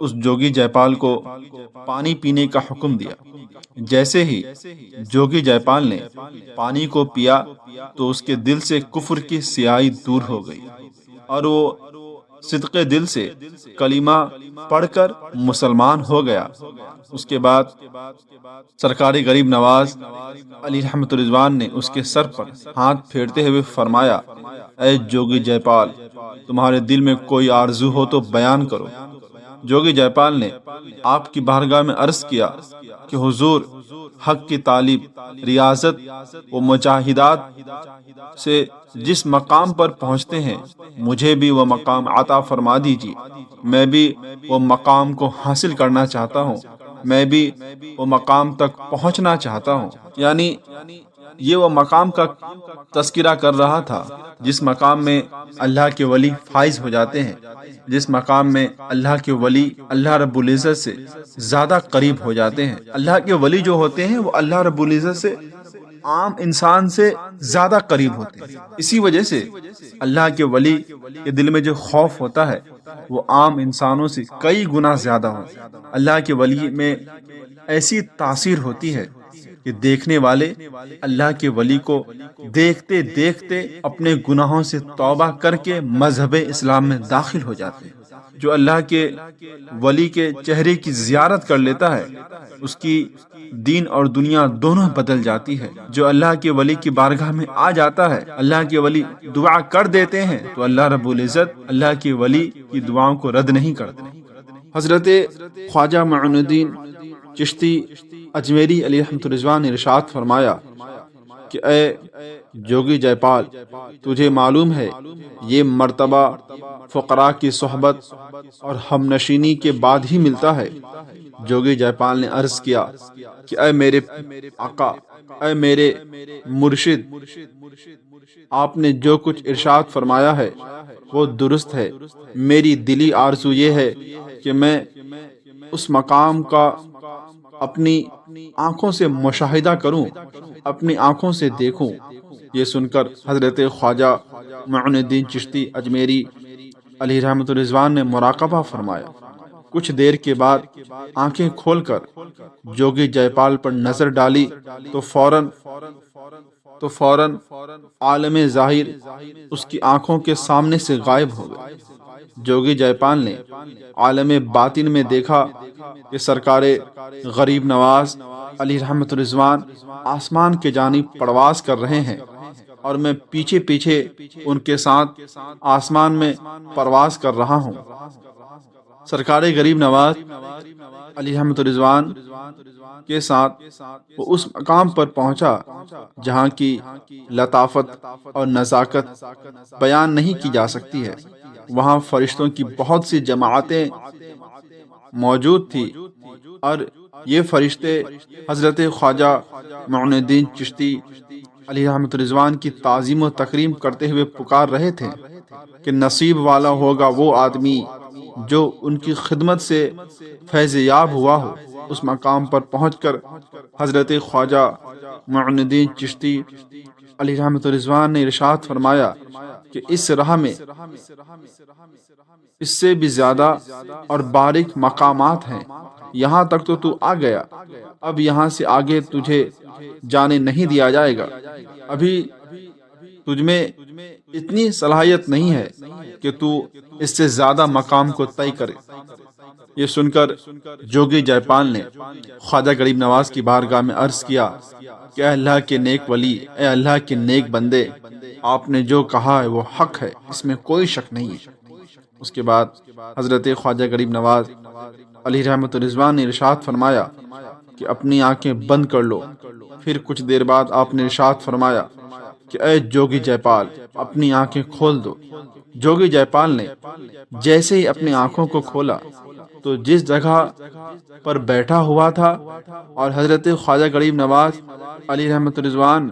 اس جوگی جےپال کو پانی پینے کا حکم دیا۔ جیسے ہی جوگی جےپال نے پانی کو پیا تو اس کے دل سے کفر کی سیاہی دور ہو گئی اور وہ صدقے دل سے کلمہ پڑھ کر مسلمان ہو گیا۔ اس کے بعد سرکار غریب نواز علی رحمت الرضوان نے اس کے سر پر ہاتھ پھیرتے ہوئے فرمایا، اے جوگی جےپال، تمہارے دل میں کوئی آرزو ہو تو بیان کرو۔ جوگی جےپال نے آپ کی بارگاہ میں عرض کیا کہ حضور، حق کی طالب، ریاضت و مجاہدات سے جس مقام پر پہنچتے ہیں مجھے بھی وہ مقام عطا فرما دیجیے۔ میں بھی وہ مقام کو حاصل کرنا چاہتا ہوں، میں بھی وہ مقام تک پہنچنا چاہتا ہوں۔ یعنی یہ وہ مقام کا تذکرہ کر رہا تھا جس مقام میں اللہ کے ولی فائز ہو جاتے ہیں، جس مقام میں اللہ کے ولی اللہ رب العزت سے زیادہ قریب ہو جاتے ہیں۔ اللہ کے ولی جو ہوتے ہیں وہ اللہ رب العزت سے عام انسان سے زیادہ قریب ہوتے ہیں۔ اسی وجہ سے اللہ کے ولی کے دل میں جو خوف ہوتا ہے وہ عام انسانوں سے کئی گنا زیادہ ہوتا ہے۔ اللہ کے ولی میں ایسی تاثیر ہوتی ہے کہ دیکھنے والے اللہ کے ولی کو دیکھتے دیکھتے اپنے گناہوں سے توبہ کر کے مذہب اسلام میں داخل ہو جاتے ہیں۔ جو اللہ کے ولی کے چہرے کی زیارت کر لیتا ہے اس کی دین اور دنیا دونوں بدل جاتی ہے۔ جو اللہ کے ولی کی بارگاہ میں آ جاتا ہے، اللہ کے ولی دعا کر دیتے ہیں تو اللہ رب العزت اللہ کے ولی کی دعاؤں کو رد نہیں کرتے۔ حضرت خواجہ معین الدین چشتی اجمیری علیہ رحمۃ الرضوان نے ارشاد فرمایا کہ اے جوگی جےپال، تجھے معلوم ہے یہ مرتبہ فقراء کی صحبت اور ہم نشینی کے بعد ہی ملتا ہے۔ جوگی جےپال نے عرض کیا کہ اے میرے آقا، اے میرے مرشد، آپ نے جو کچھ ارشاد فرمایا ہے وہ درست ہے۔ میری دلی آرزو یہ ہے کہ میں اس مقام کا اپنی آنکھوں سے مشاہدہ کروں، اپنی آنکھوں سے دیکھوں۔ یہ سن کر حضرت خواجہ معین الدین چشتی اجمیری علیہ رحمۃ الرضوان نے مراقبہ فرمایا۔ کچھ دیر کے بعد آنکھیں کھول کر جوگی جےپال پر نظر ڈالی تو فوراً عالم ظاہر اس کی آنکھوں کے سامنے سے غائب ہو گئے۔ جوگی جےپال نے عالم باطن میں دیکھا کہ سرکار غریب نواز علی رحمت الرضوان آسمان کے جانب پرواز کر رہے ہیں اور میں پیچھے پیچھے ان کے ساتھ آسمان میں پرواز کر رہا ہوں۔ سرکار غریب نواز علی رحمت الرضوان کے ساتھ وہ اس مقام پر پہنچا جہاں کی لطافت اور نزاکت بیان نہیں کی جا سکتی ہے۔ وہاں فرشتوں کی بہت سی جماعتیں موجود تھی اور یہ فرشتے حضرت خواجہ معین الدین چشتی علیہ رحمۃ الرضوان کی تعظیم و تکریم کرتے ہوئے پکار رہے تھے کہ نصیب والا ہوگا وہ آدمی جو ان کی خدمت سے فیض یاب ہوا ہو۔ اس مقام پر پہنچ کر حضرت خواجہ معین الدین چشتی علیہ رحمۃ الرضوان نے ارشاد فرمایا کہ اس راہ میں اس سے بھی زیادہ اور باریک مقامات ہیں، یہاں تک تو آ گیا، اب یہاں سے آگے تجھے جانے نہیں دیا جائے گا۔ ابھی تجھ میں اتنی صلاحیت نہیں ہے کہ تو اس سے زیادہ مقام کو طے کرے۔ یہ سن کر جوگی جےپال نے خواجہ غریب نواز کی بارگاہ میں عرض کیا کہ اے اللہ کے نیک ولی، اے اللہ کے نیک بندے، آپ نے جو کہا ہے وہ حق ہے، اس میں کوئی شک نہیں ہے۔ اس کے بعد حضرت خواجہ غریب نواز علیہ رحمۃ الرضوان نے ارشاد فرمایا کہ اپنی آنکھیں بند کر لو۔ پھر کچھ دیر بعد آپ نے ارشاد فرمایا کہ اے جوگی جےپال، اپنی آنکھیں کھول دو۔ جوگی جےپال نے جیسے ہی اپنی آنکھوں کو کھولا تو جس جگہ پر بیٹھا ہوا تھا اور حضرت خواجہ غریب نواز علیہ رحمۃ الرضوان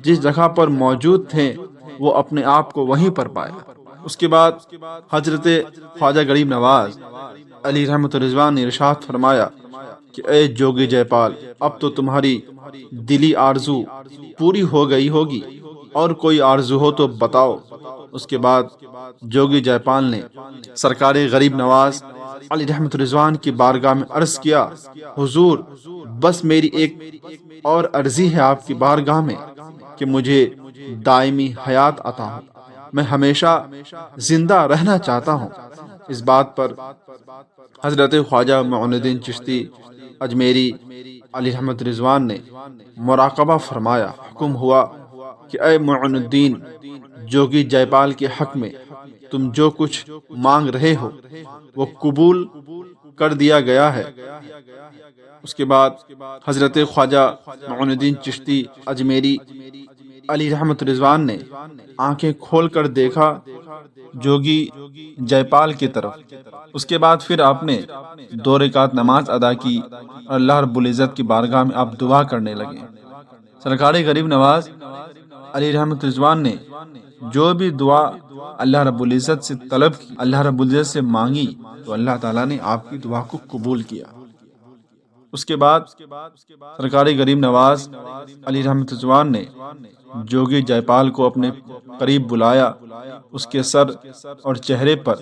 جس جگہ پر موجود تھے وہ اپنے آپ کو وہیں پر پایا۔ اس کے بعد حضرت خواجہ غریب نواز علیہ رحمۃ الرضوان نے ارشاد فرمایا کہ اے جوگی جےپال، اب تو تمہاری دلی آرزو پوری ہو گئی ہوگی، اور کوئی آرزو ہو تو بتاؤ۔ اس کے بعد جوگی جےپال نے سرکار غریب نواز علی رحمت الرضوان کی بارگاہ میں عرض کیا، حضور بس میری ایک اور عرضی ہے آپ کی بارگاہ میں کہ مجھے دائمی حیات عطا ہو، میں ہمیشہ زندہ رہنا چاہتا ہوں۔ اس بات پر حضرت خواجہ معین الدین چشتی اجمیری علی رحمت رضوان نے مراقبہ فرمایا، حکم ہوا کہ اے معین الدین جوگی جے پال کے حق میں تم جو کچھ مانگ رہے ہو وہ قبول کر دیا گیا ہے۔ اس کے بعد حضرت خواجہ معین الدین چشتی اجمیری علی رحمت رضوان نے آنکھیں کھول کر دیکھا جوگی جے پال کی طرف۔ اس کے بعد پھر آپ نے 2 رکعت نماز ادا کی اور اللہ رب العزت کی بارگاہ میں آپ دعا کرنے لگے۔ سرکار غریب نواز علی رحمت رضوان نے جو بھی دعا اللہ رب العزت سے طلب کی، اللہ رب العزت سے مانگی، تو اللہ تعالیٰ نے آپ کی دعا کو قبول کیا۔ اس کے بعد سرکار غریب نواز علی رحمت رضوان نے جوگی جے پال کو اپنے قریب بلایا، اس کے سر اور چہرے پر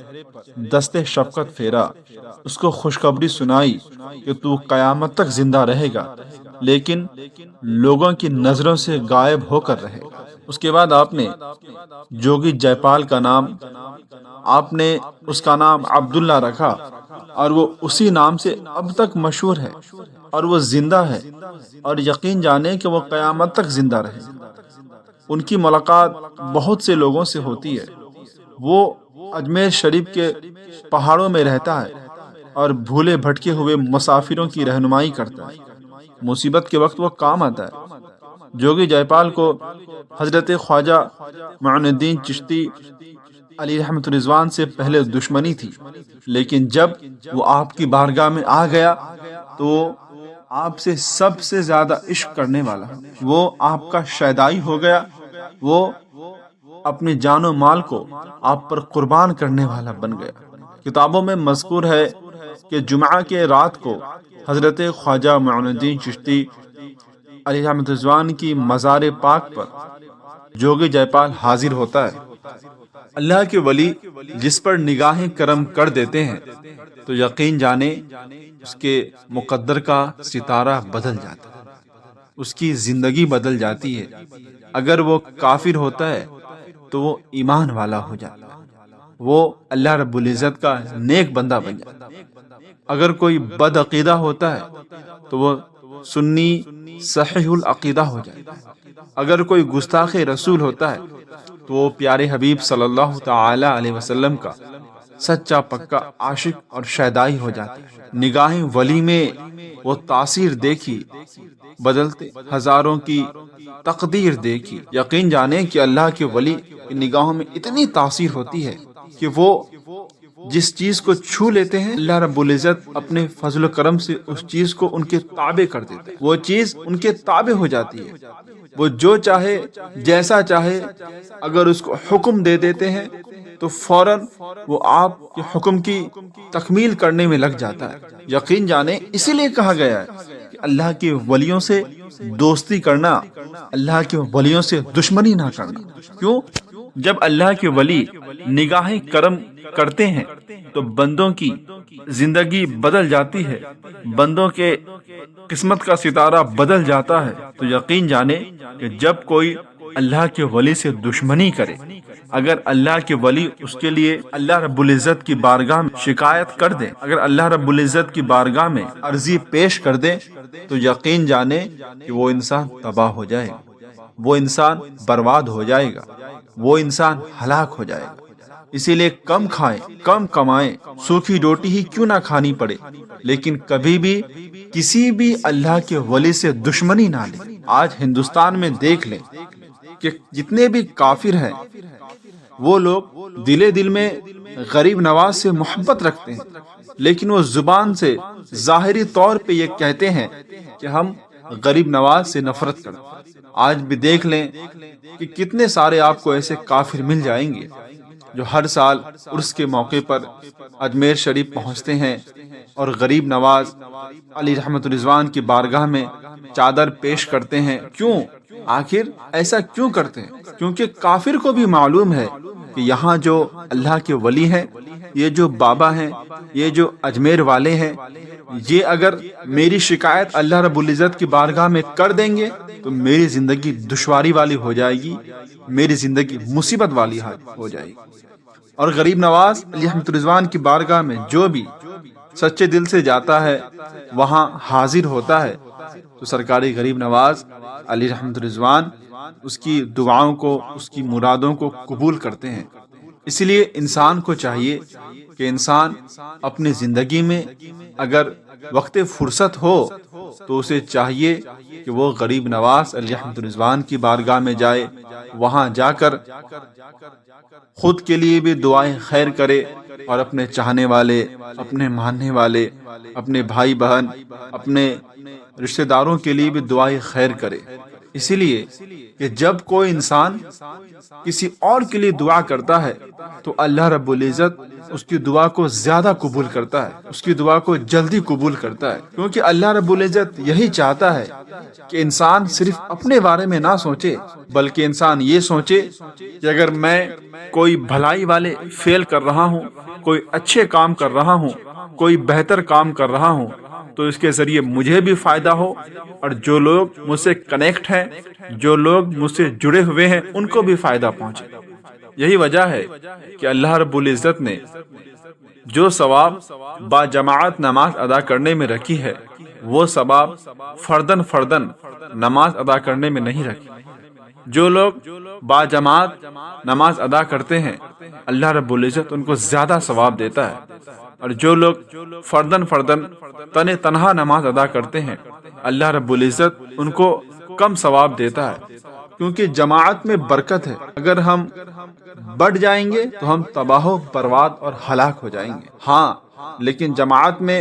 دست شفقت پھیرا، اس کو خوشخبری سنائی کہ تو قیامت تک زندہ رہے گا، لیکن لوگوں کی نظروں سے غائب ہو کر رہے گا۔ اس کے بعد آپ نے جوگی جے پال کا نام اس کا نام عبداللہ رکھا، اور وہ اسی نام سے اب تک مشہور ہے، اور وہ زندہ ہے، اور یقین جانے کہ وہ قیامت تک زندہ رہے۔ ان کی ملاقات بہت سے لوگوں سے ہوتی ہے۔ وہ اجمیر شریف کے پہاڑوں میں رہتا ہے اور بھولے بھٹکے ہوئے مسافروں کی رہنمائی کرتا ہے، مصیبت کے وقت وہ کام آتا ہے۔ جوگی جے پال کو حضرت خواجہ معین الدین چشتی علی رحمت رضوان سے پہلے دشمنی تھی، لیکن جب وہ آپ کی بارگاہ میں آ گیا تو آپ سے سب سے زیادہ عشق کرنے والا، وہ آپ کا شیدائی ہو گیا، وہ اپنی جان و مال کو آپ پر قربان کرنے والا بن گیا۔ کتابوں میں مذکور ہے کہ جمعہ کے رات کو حضرت خواجہ معین الدین چشتی علی رحمت رضوان کی مزار پاک پر جوگی جے پال حاضر ہوتا ہے۔ اللہ کے ولی جس پر نگاہیں کرم کر دیتے ہیں تو یقین جانے اس کے مقدر کا ستارہ بدل جاتا ہے، اس کی زندگی بدل جاتی ہے۔ اگر وہ کافر ہوتا ہے تو وہ ایمان والا ہو جاتا ہے، وہ اللہ رب العزت کا نیک بندہ بن جاتا ہے۔ اگر کوئی بد عقیدہ ہوتا ہے تو وہ سنی صحیح العقیدہ ہو جاتا ہے۔ اگر کوئی گستاخ رسول ہوتا ہے تو وہ پیارے حبیب صلی اللہ تعالی علیہ وسلم کا سچا پکا عاشق اور شیدائی ہو جاتا ہے۔ نگاہیں ولی میں وہ تاثیر دیکھی، بدلتے ہزاروں کی تقدیر دیکھی۔ یقین جانے کہ اللہ کے ولی کی نگاہوں میں اتنی تاثیر ہوتی ہے کہ وہ جس چیز کو چھو لیتے ہیں اللہ رب العزت اپنے فضل و کرم سے اس چیز کو ان کے تابع کر دیتے ہیں، وہ چیز ان کے تابع ہو جاتی ہے۔ وہ جو چاہے جیسا چاہے اگر اس کو حکم دے دیتے ہیں تو فوراً وہ آپ کے حکم کی تکمیل کرنے میں لگ جاتا ہے۔ یقین جانے اسی لیے کہا گیا ہے کہ اللہ کے ولیوں سے دوستی کرنا، اللہ کے ولیوں سے دشمنی نہ کرنا۔ کیوں؟ جب اللہ کے ولی نگاہیں کرم کرتے ہیں تو بندوں کی زندگی بدل جاتی ہے، بندوں کے قسمت کا ستارہ بدل جاتا ہے۔ تو یقین جانے کہ جب کوئی اللہ کے ولی سے دشمنی کرے، اگر اللہ کے ولی اس کے لیے اللہ رب العزت کی بارگاہ میں شکایت کر دے، اگر اللہ رب العزت کی بارگاہ میں عرضی پیش کر دے، تو یقین جانے کہ وہ انسان تباہ ہو جائے گا، وہ انسان برباد ہو جائے گا، وہ انسان ہلاک ہو جائے گا۔ اسی لیے کم کھائیں، کم کمائیں، سوکھی روٹی ہی کیوں نہ کھانی پڑے، لیکن کبھی بھی کسی بھی اللہ کے ولی سے دشمنی نہ لیں۔ آج ہندوستان میں دیکھ لیں کہ جتنے بھی کافر ہیں وہ لوگ دل میں غریب نواز سے محبت رکھتے ہیں، لیکن وہ زبان سے ظاہری طور پہ یہ کہتے ہیں کہ ہم غریب نواز سے نفرت کرتے ہیں۔ آج بھی دیکھ لیں کہ کتنے سارے آپ کو ایسے کافر مل جائیں گے جو ہر سال عرس کے موقع پر اجمیر شریف پہنچتے ہیں اور غریب نواز علی رحمت رضوان کی بارگاہ میں چادر پیش کرتے ہیں۔ کیوں؟ آخر ایسا کیوں کرتے ہیں؟ کیونکہ کافر کو بھی معلوم ہے کہ یہاں جو اللہ کے ولی ہیں، یہ جو بابا ہیں، یہ جو اجمیر والے ہیں، یہ اگر میری شکایت اللہ رب العزت کی بارگاہ میں کر دیں گے تو میری زندگی دشواری والی ہو جائے گی، میری زندگی مصیبت والی ہو جائے گی۔ اور غریب نواز علی رحمت الرضوان کی بارگاہ میں جو بھی سچے دل سے جاتا ہے، وہاں حاضر ہوتا ہے، تو سرکاری غریب نواز علی رحمت الرضوان اس کی دعاؤں کو، اس کی مرادوں کو قبول کرتے ہیں۔ اس لیے انسان کو چاہیے کہ انسان اپنی زندگی میں اگر وقت فرصت ہو تو اسے چاہیے کہ وہ غریب نواز علی رحمت الرضوان کی بارگاہ میں جائے، وہاں جا کر خود کے لیے بھی دعائیں خیر کرے اور اپنے چاہنے والے، اپنے ماننے والے، اپنے بھائی بہن، اپنے رشتہ داروں کے لیے بھی دعائیں خیر کرے۔ اسی لیے کہ جب کوئی انسان کسی اور کے لیے دعا کرتا ہے تو اللہ رب العزت اس کی دعا کو زیادہ قبول کرتا ہے، اس کی دعا کو جلدی قبول کرتا ہے، کیونکہ اللہ رب العزت یہی چاہتا ہے کہ انسان صرف اپنے بارے میں نہ سوچے، بلکہ انسان یہ سوچے کہ اگر میں کوئی بھلائی والے فعل کر رہا ہوں، کوئی اچھے کام کر رہا ہوں، کوئی بہتر کام کر رہا ہوں، تو اس کے ذریعے مجھے بھی فائدہ ہو، اور جو لوگ مجھ سے کنیکٹ ہیں، جو لوگ مجھ سے جڑے ہوئے ہیں، ان کو بھی فائدہ پہنچے۔ یہی وجہ ہے کہ اللہ رب العزت نے جو ثواب با جماعت نماز ادا کرنے میں رکھی ہے، وہ ثواب فردن فردن نماز ادا کرنے میں نہیں رکھی۔ جو لوگ با جماعت نماز ادا کرتے ہیں، اللہ رب العزت ان کو زیادہ ثواب دیتا ہے، اور جو لوگ فردن فردن تنہا نماز ادا کرتے ہیں، اللہ رب العزت ان کو کم ثواب دیتا ہے، کیونکہ جماعت میں برکت ہے۔ اگر ہم بڑھ جائیں گے تو ہم تباہ و برباد اور ہلاک ہو جائیں گے۔ ہاں، لیکن جماعت میں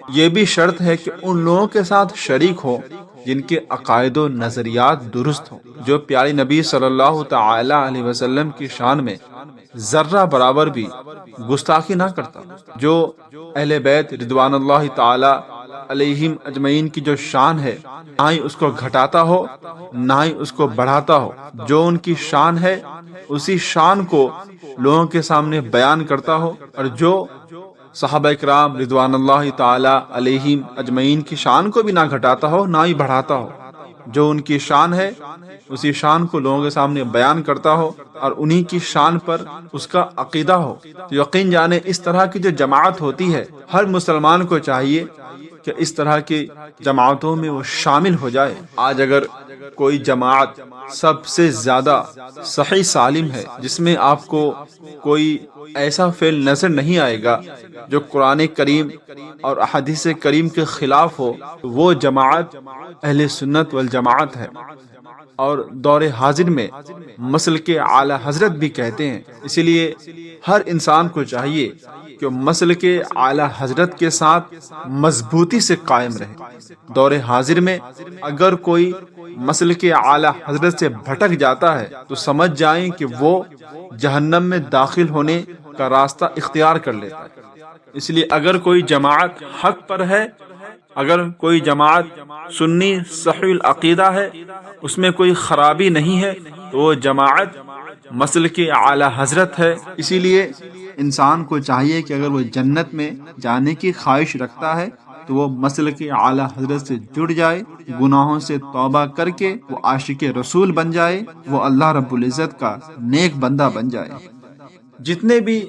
یہ بھی شرط ہے کہ ان لوگوں کے ساتھ شریک ہو جن کے عقائد و نظریات درست ہوں، جو پیارے نبی صلی اللہ تعالی علیہ وسلم کی شان میں ذرہ برابر بھی گستاخی نہ کرتا، جو اہل بیت رضوان اللہ تعالی علیہم اجمعین کی جو شان ہے، نہ ہی اس کو گھٹاتا ہو نہ ہی اس کو بڑھاتا ہو، جو ان کی شان ہے اسی شان کو لوگوں کے سامنے بیان کرتا ہو، اور جو صحابہ کرام رضوان اللہ تعالی علیہم اجمعین کی شان کو بھی نہ گھٹاتا ہو نہ ہی بڑھاتا ہو، جو ان کی شان ہے اسی شان کو لوگوں کے سامنے بیان کرتا ہو اور انہی کی شان پر اس کا عقیدہ ہو۔ تو یقین جانے اس طرح کی جو جماعت ہوتی ہے، ہر مسلمان کو چاہیے کہ اس طرح کی جماعتوں میں وہ شامل ہو جائے۔ آج اگر کوئی جماعت سب سے زیادہ صحیح سالم ہے، جس میں آپ کو کوئی ایسا فعل نظر نہیں آئے گا جو قرآن کریم اور احادیث کریم کے خلاف ہو، تو وہ جماعت اہل سنت والجماعت ہے، اور دور حاضر میں مسلک اعلی حضرت بھی کہتے ہیں۔ اسی لیے ہر انسان کو چاہیے کہ مسلک اعلی حضرت کے ساتھ مضبوطی سے قائم رہے۔ دور حاضر میں اگر کوئی مسلک اعلی حضرت سے بھٹک جاتا ہے تو سمجھ جائیں کہ وہ جہنم میں داخل ہونے کا راستہ اختیار کر لیتا ہے۔ اس لیے اگر کوئی جماعت حق پر ہے، اگر کوئی جماعت سنی صحیح العقیدہ ہے، اس میں کوئی خرابی نہیں ہے، تو وہ جماعت مسلک اعلی حضرت ہے۔ اسی لیے انسان کو چاہیے کہ اگر وہ جنت میں جانے کی خواہش رکھتا ہے تو وہ مسلک اعلی حضرت سے جڑ جائے، گناہوں سے توبہ کر کے وہ عاشق رسول بن جائے، وہ اللہ رب العزت کا نیک بندہ بن جائے۔ جتنے بھی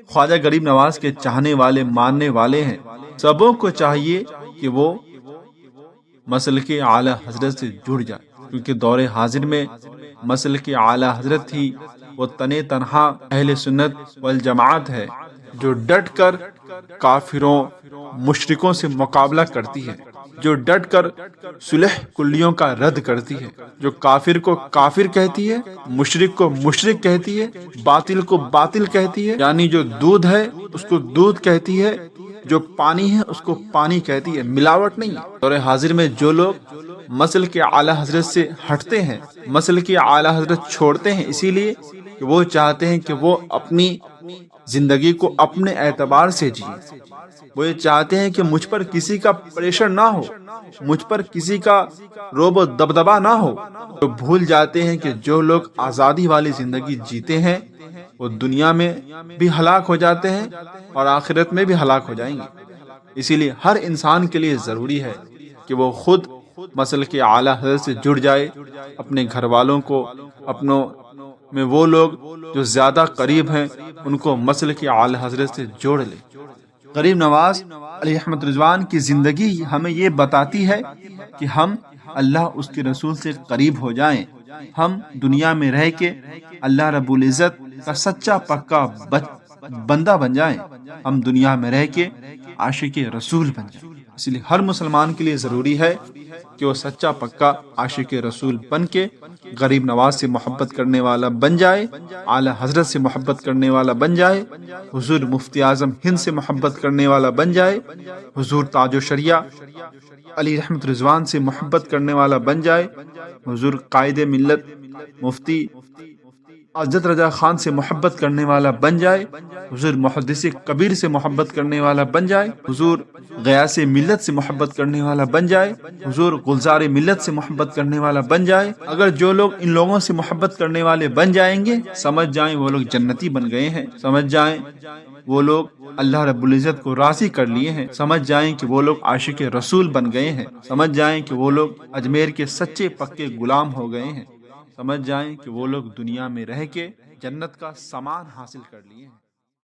خواجہ غریب نواز کے چاہنے والے، ماننے والے ہیں، سبوں کو چاہیے کہ وہ مسلک اعلی حضرت سے جڑ جائے، کیونکہ دور حاضر میں مسلک اعلی حضرت ہی وہ تنہا اہل سنت والجماعت ہے جو ڈٹ کر کافروں، مشرکوں سے مقابلہ کرتی ہے، جو ڈٹ کر صلح کلیوں کا رد کرتی ہے، جو کافر کو کافر کہتی ہے، مشرک کو مشرک کہتی ہے، باطل کو باطل کہتی ہے، یعنی جو دودھ ہے اس کو دودھ کہتی ہے، جو پانی ہے اس کو پانی کہتی ہے، ملاوٹ نہیں۔ دور حاضر میں جو لوگ مسلک اعلی حضرت سے ہٹتے ہیں، مسلک اعلی حضرت چھوڑتے ہیں، اسی لیے کہ وہ چاہتے ہیں کہ وہ اپنی زندگی کو اپنے اعتبار سے جئیں، وہ یہ چاہتے ہیں کہ مجھ پر کسی کا پریشر نہ ہو، مجھ پر کسی کا روب و دبدبا نہ ہو، تو بھول جاتے ہیں کہ جو لوگ آزادی والی زندگی جیتے ہیں وہ دنیا میں بھی ہلاک ہو جاتے ہیں اور آخرت میں بھی ہلاک ہو جائیں گے۔ اسی لیے ہر انسان کے لیے ضروری ہے کہ وہ خود مسلک اعلیٰ حضرت سے جڑ جائے، اپنے گھر والوں کو، اپنوں میں وہ لوگ جو زیادہ قریب ہیں ان کو مسلک اعلیٰ حضرت سے جوڑ لے۔ غریب نواز علیہ رحمت رضوان کی زندگی ہمیں یہ بتاتی ہے کہ ہم اللہ اس کے رسول سے قریب ہو جائیں، ہم دنیا میں رہ کے اللہ رب العزت کا سچا پکا بندہ بن جائیں، ہم دنیا میں رہ کے عاشق رسول بن جائیں۔ اس لیے ہر مسلمان کے لیے ضروری ہے کہ وہ سچا پکا عاشق رسول بن کے غریب نواز سے محبت کرنے والا بن جائے، اعلیٰ حضرت سے محبت کرنے والا بن جائے، حضور مفتی اعظم ہند سے محبت کرنے والا بن جائے، حضور تاج و شریعہ علی رحمت رضوان سے محبت کرنے والا بن جائے، حضور قائد ملت مفتی حضرت رضا خان سے محبت کرنے والا بن جائے، حضور محدث کبیر سے محبت کرنے والا بن جائے، حضور غیاث ملت سے محبت کرنے والا بن جائے، حضور گلزار ملت سے محبت کرنے والا بن جائے۔ اگر جو لوگ ان لوگوں سے محبت کرنے والے بن جائیں گے، سمجھ جائیں وہ لوگ جنتی بن گئے ہیں، سمجھ جائیں وہ لوگ اللہ رب العزت کو راضی کر لیے ہیں، سمجھ جائیں کہ وہ لوگ عاشق رسول بن گئے ہیں، سمجھ جائیں کہ وہ لوگ اجمیر کے سچے پکے غلام ہو گئے ہیں، سمجھ جائیں کہ وہ لوگ دنیا میں رہ کے جنت کا سامان حاصل کر لیے ہیں۔